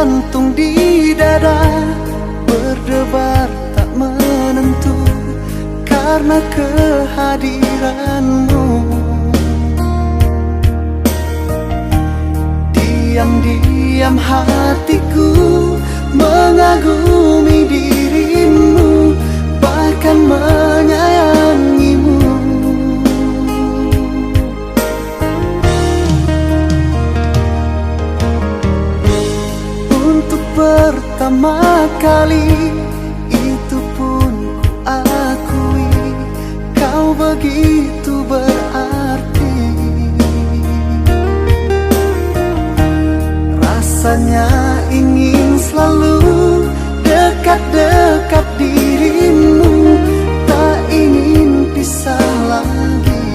jantung di dada berdebar tak menentu karena kehadiranmu. Diam-diam hatiku mengagumi dirimu, bahkan menyayangimu. Untuk pertama kali itu pun ku akui, kau begitu berarti. Rasanya ingin selalu dekat-dekat dirimu, tak ingin pisah lagi.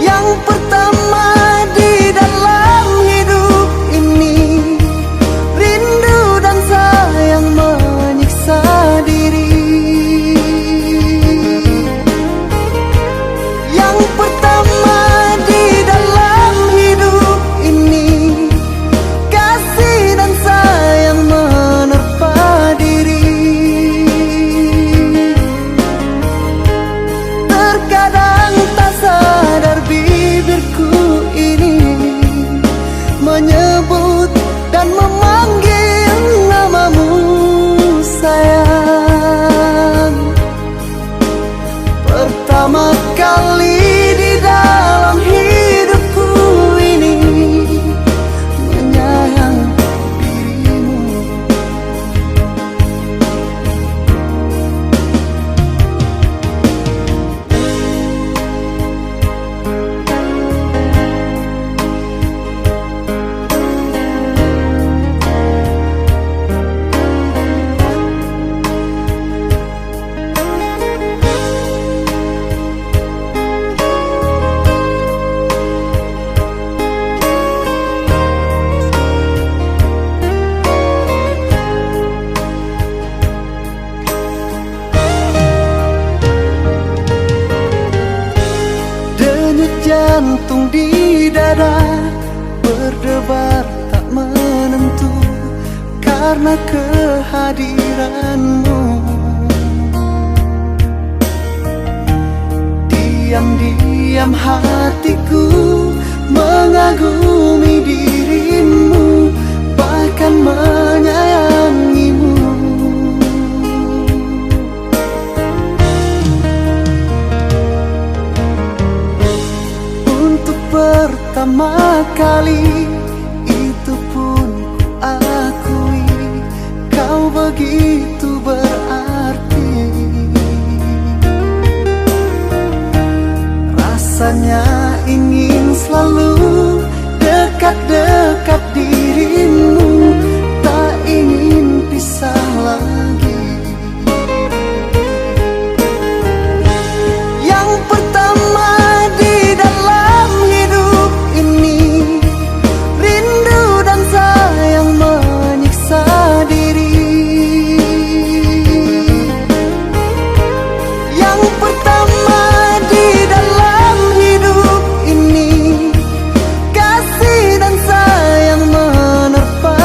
Yang pertama di dalam hidup ini, rindu dan sayang menyiksa diri. Yang pertama di dalam hidup ini, kasih dan sayang menerpa diri. Terkadang tak sadar bibirku ini menyebut dan memanggil namamu sayang. Pertama kali di dalam hidupku ini menyayang dirimu. Jantung di dada berdebar tak menentu karena kehadiranmu. Diam-diam hatiku mengagumi dirimu, bahkan menyayangimu. Pertama kali itu pun ku akui, kau begitu berarti. Rasanya ingin selalu dekat-dekat dirimu, tak ingin pisah lagi. Yang pertama di dalam hidup ini, rindu dan sayang menyiksa diri. Yang pertama di dalam hidup ini, kasih dan sayang menerpa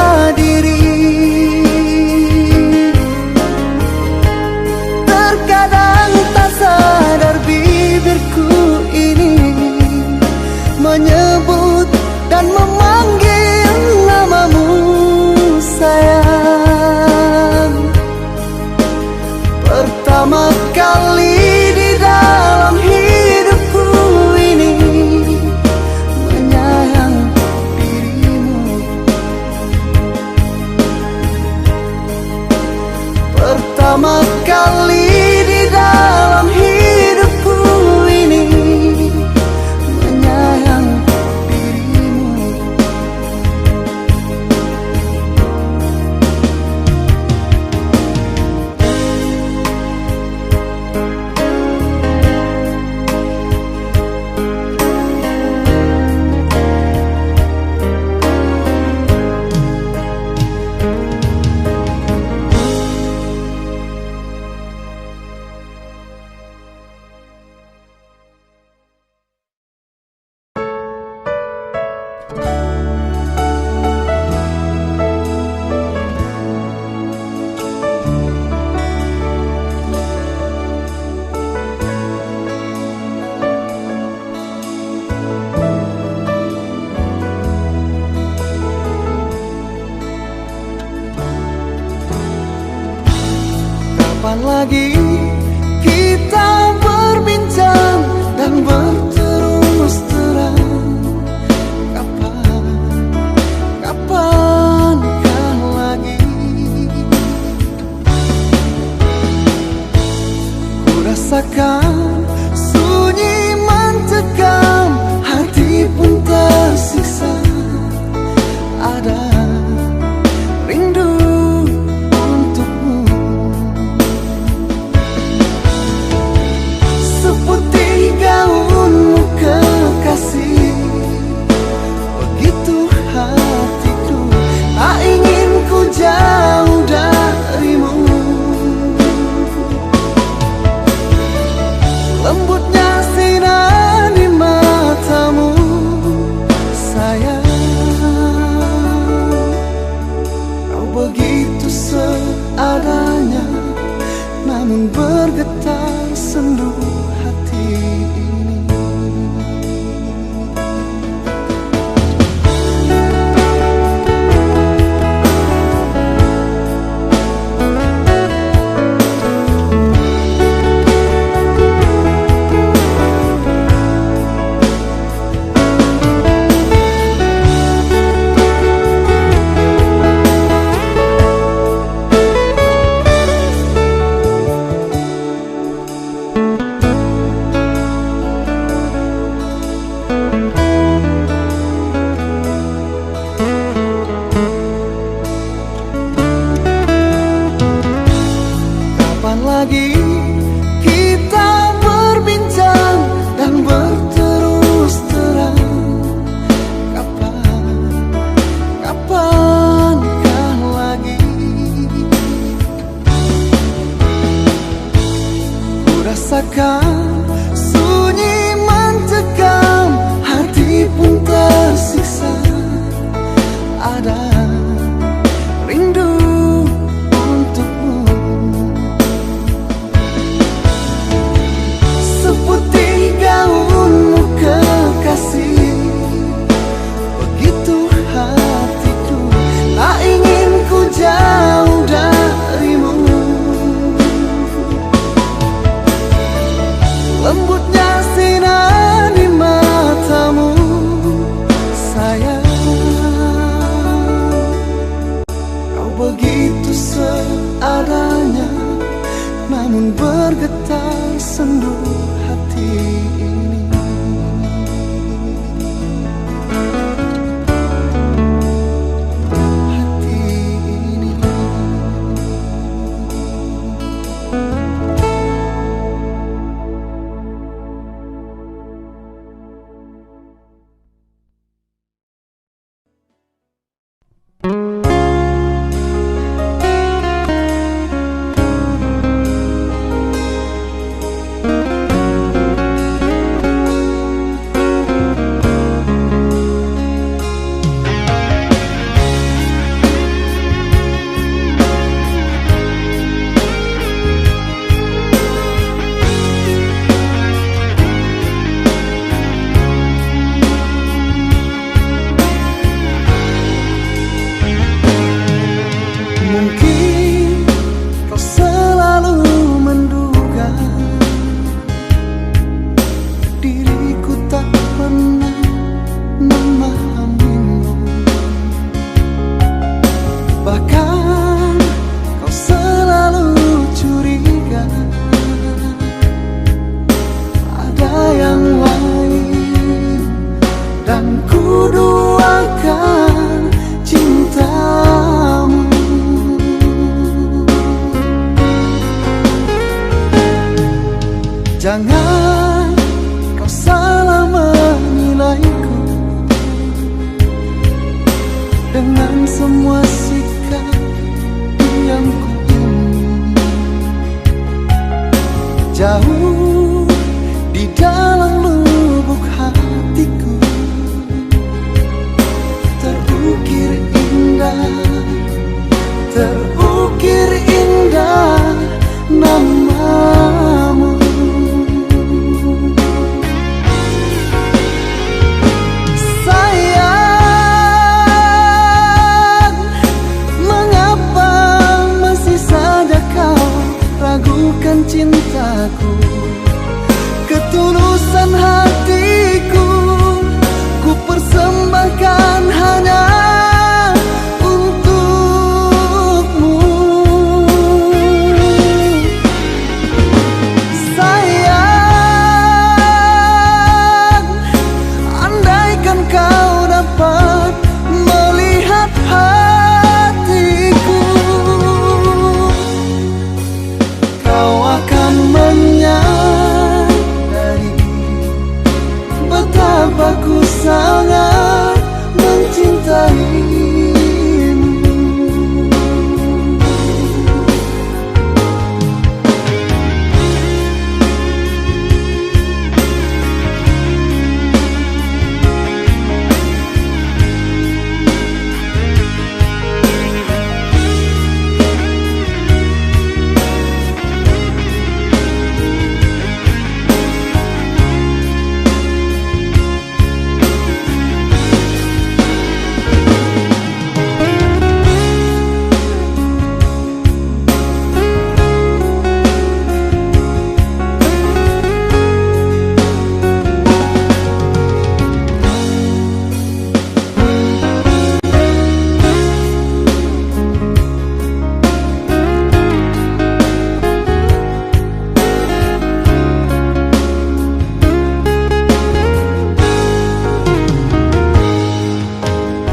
lagi kita berbincang dan berterus terang? Kapankah lagi ku rasakan sunyi mencekam, hati pun tersiksa. Ada rindu untukmu, seputih gaunmu kekasih. Begitu hatiku, tak ingin ku jauh darimu. Lembutnya sinar di matamu, sayang. Kau begitu seadanya, namun bergetar sendu hati ini. Kapan lagi kita berbincang dan berterus terang? Kapankah lagi ku rasakan sunyi mencekam, hati pun tersiksa. Ada rindu untukmu, seputih gaunmu kekasih. Begitu hatiku, tak ingin ku jauh darimu. Lembutnya sinar di matamu, sayang. Kau begitu seadanya, namun bergetar sendu hati ini. Hati ini. Mungkin kau selalu menduga diriku tak pernah memahamimu. Bahkan kau selalu curiga ada yang lain, dan ku duakan cintamu. Jangan kau salah menilaiku dengan semua sikap yang ku ini. Jauh di dalam lubuk hatiku terukir indah namamu. Sayang,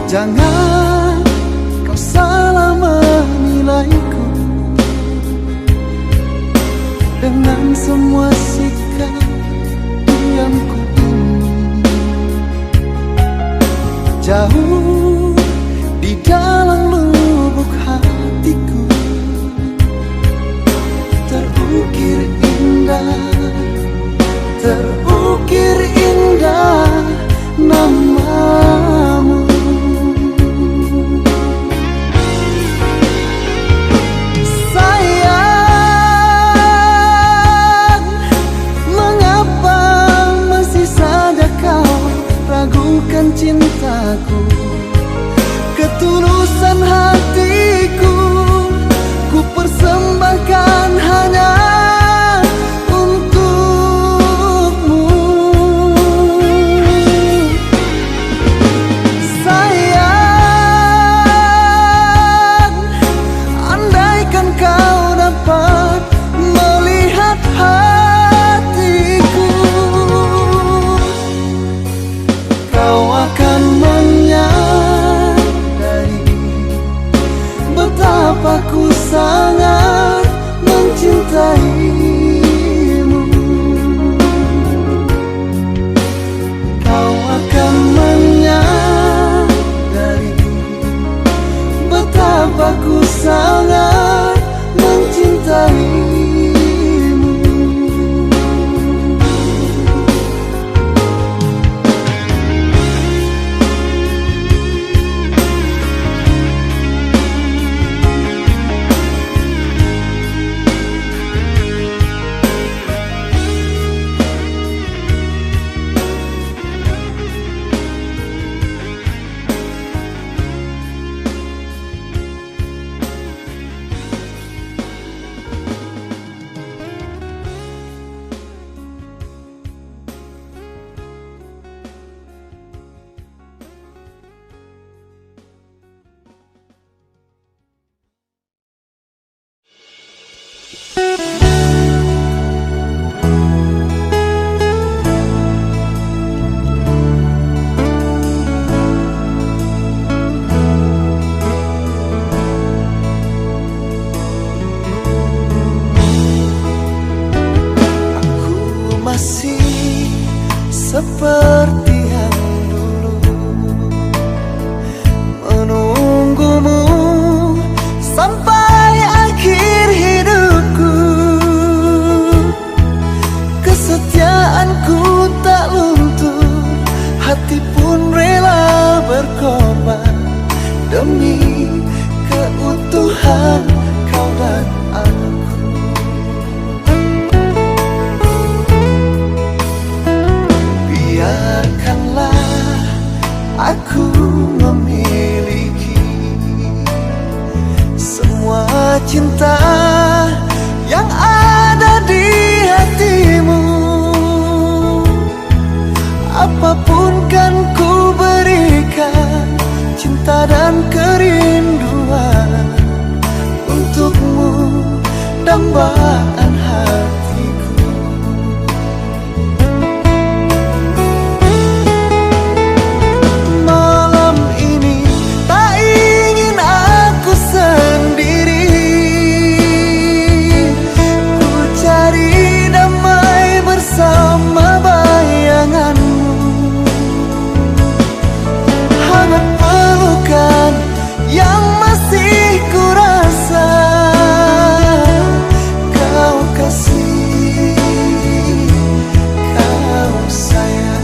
Jangan kau salah menilaiku dengan semua sikap yang ku ini. Jauh di dalam lubuk hatiku terukir indah namamu. Sayang, mengapa masih saja kau ragukan cintaku? Ketulusan hatiku ku persembahkan hanya untukmu. Sayang, andaikan kau dapat melihat hatiku, kau akan menyadari betapa ku sangat mencintaimu. Kau akan menyadari betapa ku sangat mencintaimu. Seperti yang dulu menunggumu sampai akhir hidupku. Kesetiaanku tak luntur, hati pun rela berkorban demi keutuhan kau dan aku. Biarkanlah aku memiliki semua cinta yang ada di hatimu. Apapun kan ku berikan, cinta dan kerinduan untukmu, dambaan hatiku. Yang masih kurasa kau kasih, kau sayang.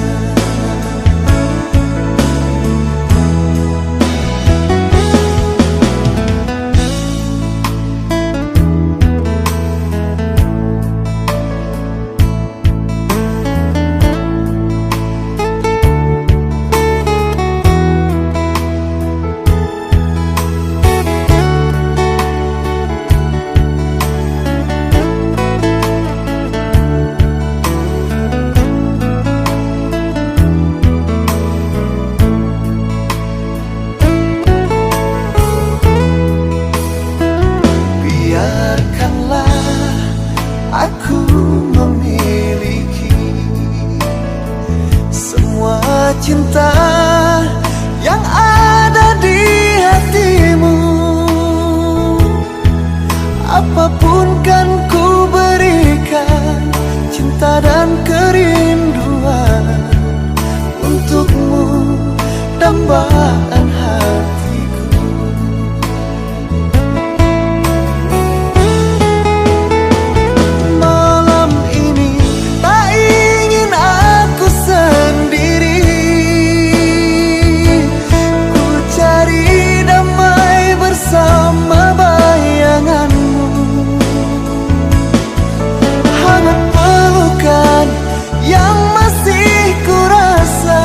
Aku memiliki semua cinta yang ada cinta dan kerinduan untukmu, dambaan hatiku. Malam ini tak ingin aku sendiri, ku cari damai bersama bayanganmu. Hangat pelukan yang masih ku rasa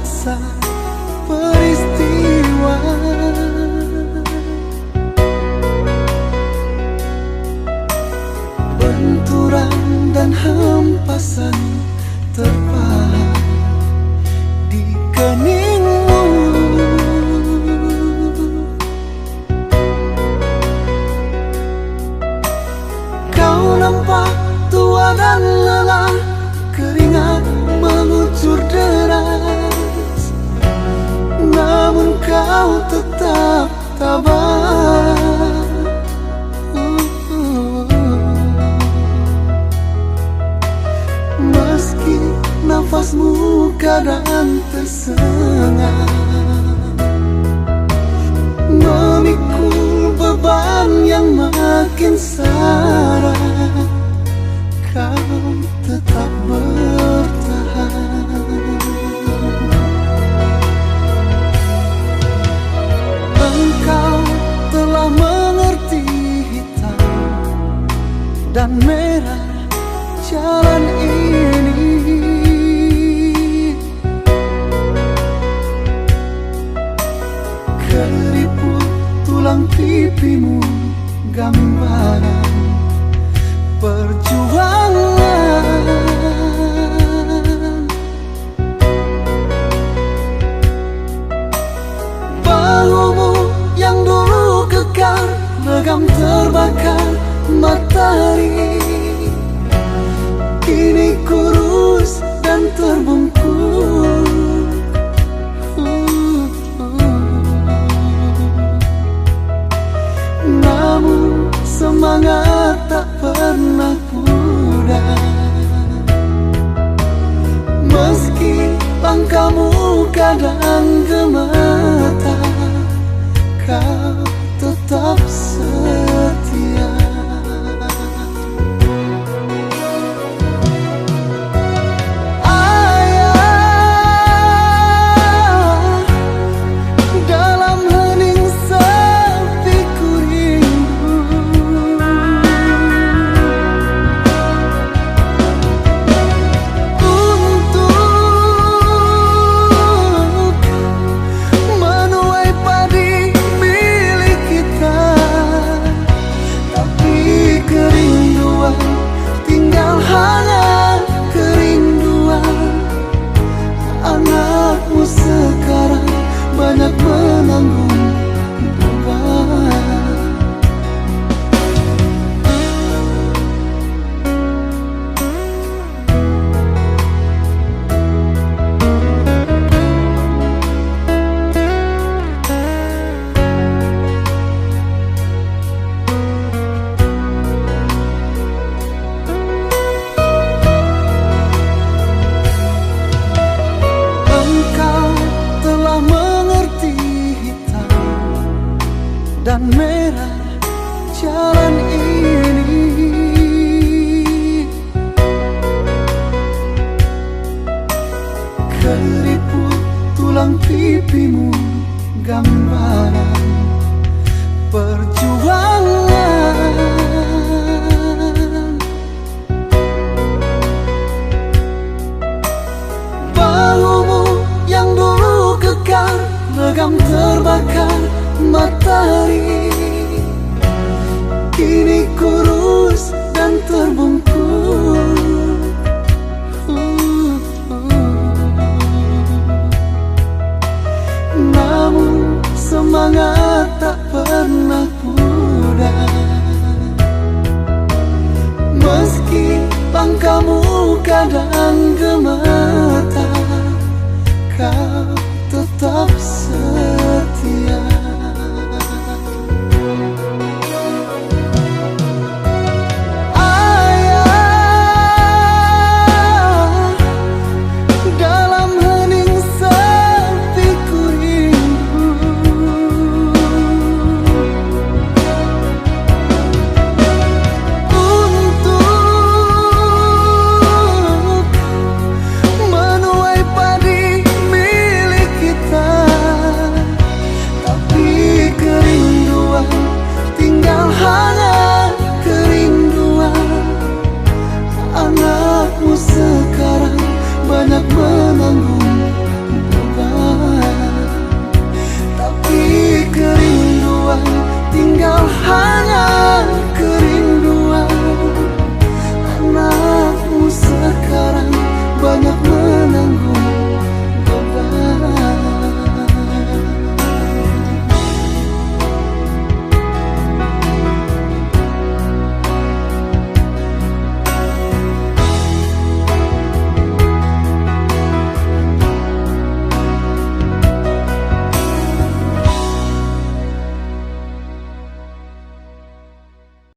paksa peristiwa. Benturan dan hempasan terpahat di keningmu. Kau nampak tua dan lelah, keringat mengucur deras, namun kau tetap tabah. Meski nafasmu kadang tersengat, memikul beban yang makin syarat, kau tetap bertahan. Engkau telah mengerti hitam dan merah jalan ini. Keriput tulang pipimu gambaran perjuangan. Bahumu yang dulu kekar, legam terbakar matahari, kini kurus dan terbungkuk. Namun semangat tak pernah pudar, meski langkahmu kadang gemetar, kau tetap setia. Anakmu sekarang banyak menanggung beban. Dan merah jalan ini. Keriput tulang pipimu gambaran perjuangan. Bahumu yang dulu kekar, legam terbakar matahari, kini kurus dan terbungkuk. Namun semangat tak pernah pudar, meski langkahmu kadang